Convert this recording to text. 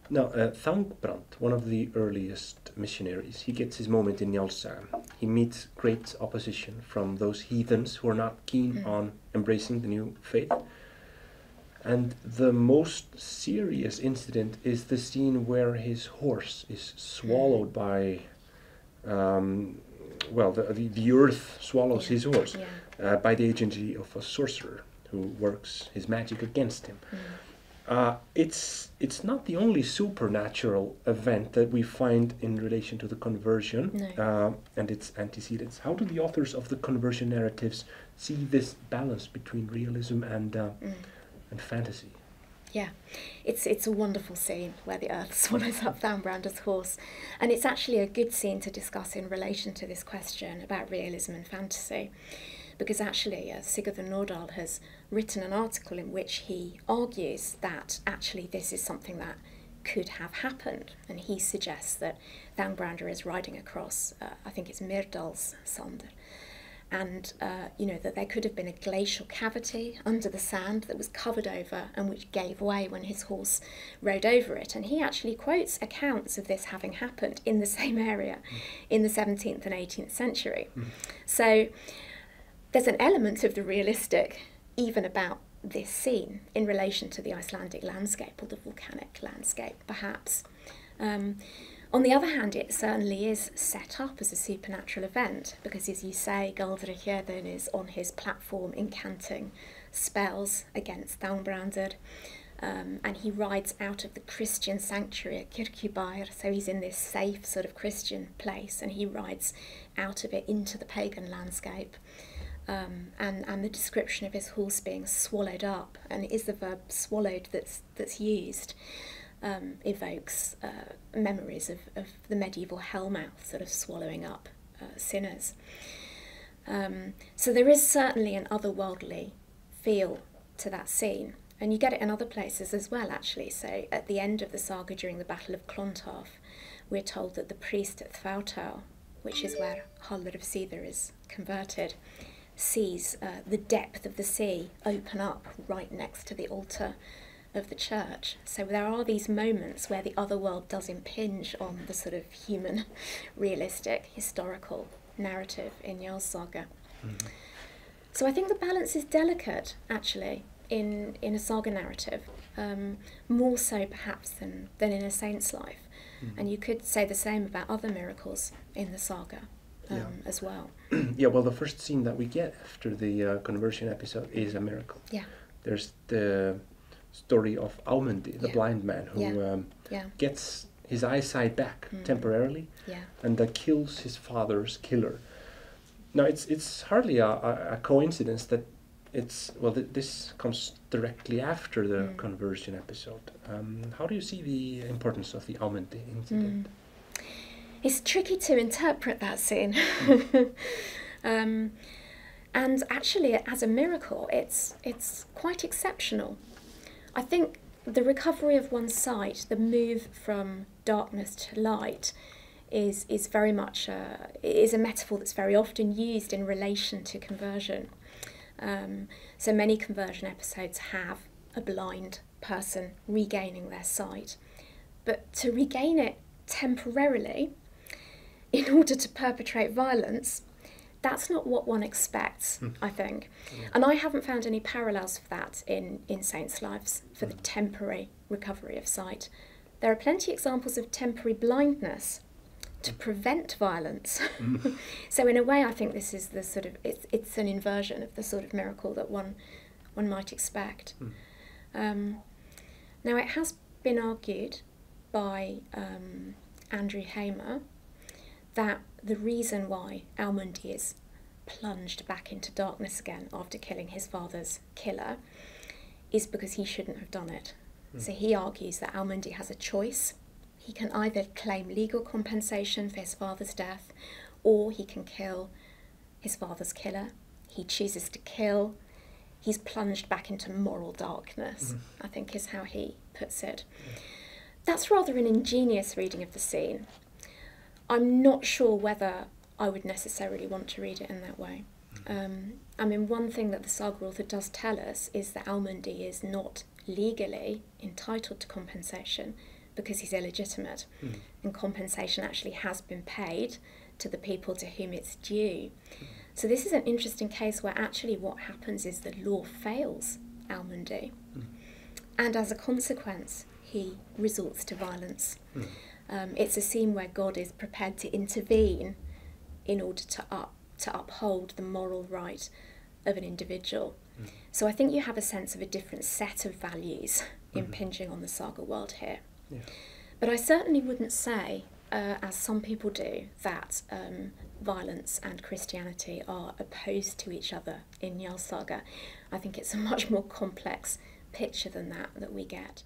Now, Thangbrand, one of the earliest missionaries, he gets his moment in Njalsa. He meets great opposition from those heathens who are not keen on embracing the new faith. And the most serious incident is the scene where his horse is swallowed by, the earth swallows his horse by the agency of a sorcerer who works his magic against him. It's not the only supernatural event that we find in relation to the conversion and its antecedents. How do the authors of the conversion narratives see this balance between realism and fantasy? Yeah, it's a wonderful scene where the earth swallows up Thangbrand's horse, and it's actually a good scene to discuss in relation to this question about realism and fantasy, because actually Sigurður Nordal has written an article in which he argues that actually this is something that could have happened, and he suggests that Thangbrandr is riding across, I think it's Myrdalssand, and that there could have been a glacial cavity under the sand that was covered over and which gave way when his horse rode over it. And he actually quotes accounts of this having happened in the same area in the 17th and 18th century. So there's an element of the realistic even about this scene in relation to the Icelandic landscape or the volcanic landscape, perhaps. On the other hand, it certainly is set up as a supernatural event because, as you say, Galdr is on his platform incanting spells against Thangbrandr, and he rides out of the Christian sanctuary at Kirkjubæjar, so he's in this safe sort of Christian place, and he rides out of it into the pagan landscape. And the description of his horse being swallowed up, and it is the verb swallowed that's used, evokes memories of the medieval hellmouth sort of swallowing up sinners. So there is certainly an otherworldly feel to that scene, and you get it in other places as well, actually. So at the end of the saga during the Battle of Clontarf, we're told that the priest at Thvautau, which is where Hallur of Seether is converted, sees the depth of the sea open up right next to the altar of the church. So there are these moments where the other world does impinge on the sort of human, realistic, historical narrative in Jarl's saga. So I think the balance is delicate, actually, in a saga narrative, more so perhaps than in a saint's life. And you could say the same about other miracles in the saga as well. Yeah, well, the first scene that we get after the conversion episode is a miracle. Yeah. There's the story of Aumundi, the blind man, who gets his eyesight back temporarily and kills his father's killer. Now, it's hardly a coincidence that this comes directly after the conversion episode. How do you see the importance of the Aumundi incident? It's tricky to interpret that scene. And actually, as a miracle, it's quite exceptional. I think the recovery of one's sight, the move from darkness to light, is very much is a metaphor that's very often used in relation to conversion. So many conversion episodes have a blind person regaining their sight, but to regain it temporarily in order to perpetrate violence, that's not what one expects, I think. And I haven't found any parallels for that in saints' lives, for the temporary recovery of sight. There are plenty of examples of temporary blindness to prevent violence. So in a way, I think this is the sort of, it's an inversion of the sort of miracle that one might expect. Now, it has been argued by Andrew Hamer that the reason why Aumundi is plunged back into darkness again after killing his father's killer is because he shouldn't have done it. So he argues that Aumundi has a choice. He can either claim legal compensation for his father's death, or he can kill his father's killer. He chooses to kill. He's plunged back into moral darkness, I think is how he puts it. That's rather an ingenious reading of the scene. I'm not sure whether I would necessarily want to read it in that way. I mean, one thing that the saga author does tell us is that Aumundi is not legally entitled to compensation because he's illegitimate, and compensation actually has been paid to the people to whom it's due. So this is an interesting case where actually what happens is the law fails Al-Mundi, and as a consequence he resorts to violence. It's a scene where God is prepared to intervene in order to uphold the moral right of an individual. So I think you have a sense of a different set of values impinging on the saga world here. Yeah. But I certainly wouldn't say, as some people do, that violence and Christianity are opposed to each other in Jarl Saga. I think it's a much more complex picture than that we get.